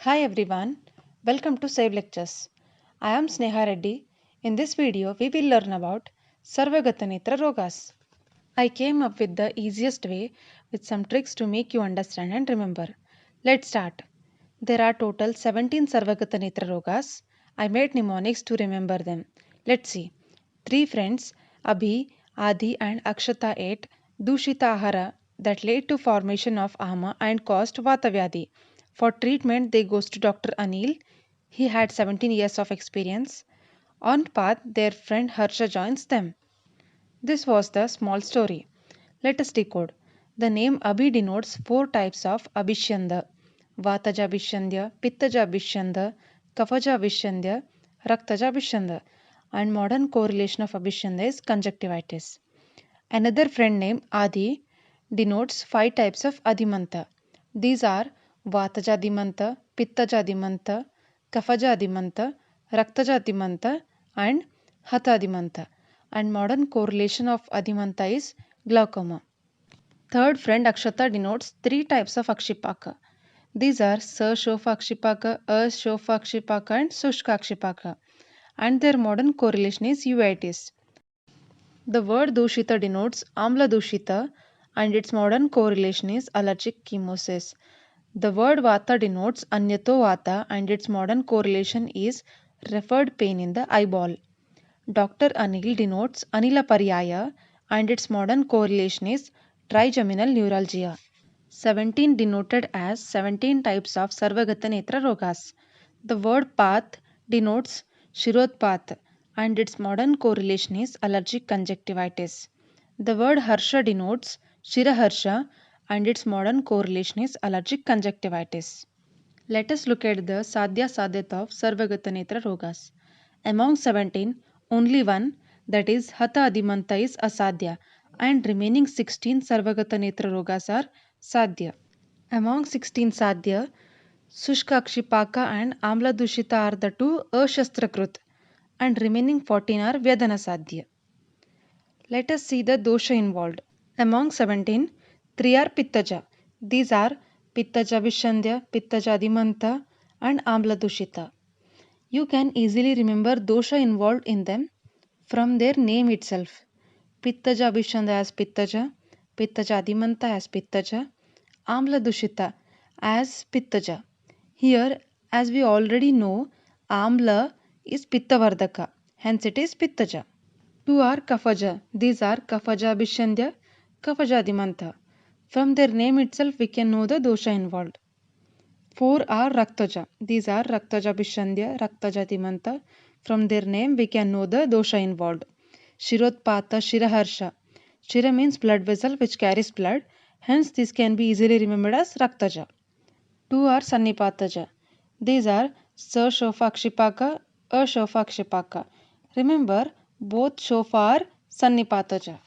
Hi everyone, welcome to Save Lectures. I am Sneha Reddy. In this video, we will learn about Sarvagata Netra Rogas. I came up with the easiest way with some tricks to make you understand and remember. Let's start. There are total 17 Sarvagata Netra Rogas. I made mnemonics to remember them. Let's see. Three friends, Abhi, Adi and Akshata ate Dushita Ahara that led to formation of Ama and caused Vatavyadi. For treatment, they goes to Dr. Anil. He had 17 years of experience. On path, their friend Harsha joins them. This was the small story. Let us decode. The name Abhi denotes four types of Abhishyanda: Vataja Vishyandya, Pittaja Vishyanda, Kafaja Vishyandya, Raktaja Vishyanda, and modern correlation of Abhishyanda is conjunctivitis. Another friend name Adi denotes five types of Adimanta. These are Vataja Adimanta, Pittaja Adimanta, Kafaja Adimanta, Raktaja Adimanta, and Hatha Adimanta. And modern correlation of Adimanta is glaucoma. Third friend Akshata denotes three types of Akshipaka. These are Shofa Akshipaka, Shofa Akshipaka, and Sushka Akshipaka. And their modern correlation is uveitis. The word Dushita denotes Amla Dushita and its modern correlation is allergic chemosis. The word Vata denotes Anyato Vata and its modern correlation is referred pain in the eyeball. Dr. Anil denotes Anila Paryaya and its modern correlation is trigeminal neuralgia. 17 denoted as 17 types of Sarvagata Netra Rogas. The word path denotes Shirodpath and its modern correlation is allergic conjunctivitis. The word Harsha denotes Shiraharsha and its modern correlation is allergic conjunctivitis. Let us look at the Sadhya Sadhyat of Sarvagata Netra Rogas. Among 17, only one, that is Hatha Adimanta, is Asadhya, and remaining 16 Sarvagata Netra Rogas are Sadhya. Among 16 Sadhya, Sushkakshipaka and Amla Dushita are the two Ashastrakrut, and remaining 14 are Vyadana Sadhya. Let us see the dosha involved. Among 17, 3 are Pittaja. These are Pittaja Vishandya, Pittaja Adimanta, and Amla Dushita. You can easily remember dosha involved in them from their name itself. Pittaja Vishandya as Pittaja, Pittaja Adimanta as Pittaja, Amla Dushita as Pittaja. Here, as we already know, Amla is Pittavardaka, hence it is Pittaja. Two are Kafaja. These are Kafaja Vishandya, Kafaja Adimanta. From their name itself, we can know the dosha involved. Four are Raktaja. These are Raktaja Vishandya, Raktaja Adimanta. From their name, we can know the dosha involved. Shirodpata, Shiraharsha. Shira means blood vessel which carries blood. Hence, this can be easily remembered as Raktaja. Two are Sannipataja. These are Shofa Akshipaka. Remember, both Shofa are Sannipataja.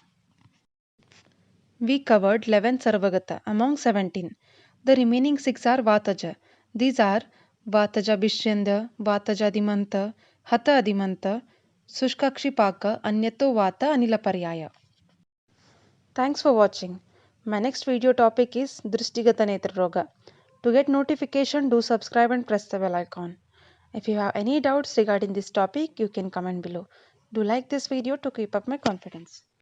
We covered 11 Sarvagata among 17. The remaining 6 are Vataja. These are Vataja Bishyanda, Vataja Adimanta, Hatha Adimanta, Sushkakshipaka, Anyato Vata, Anilaparyaya. Thanks for watching. My next video topic is Drishtigata Netra Roga. To get notification, do subscribe and press the bell icon. If you have any doubts regarding this topic, you can comment below. Do like this video to keep up my confidence.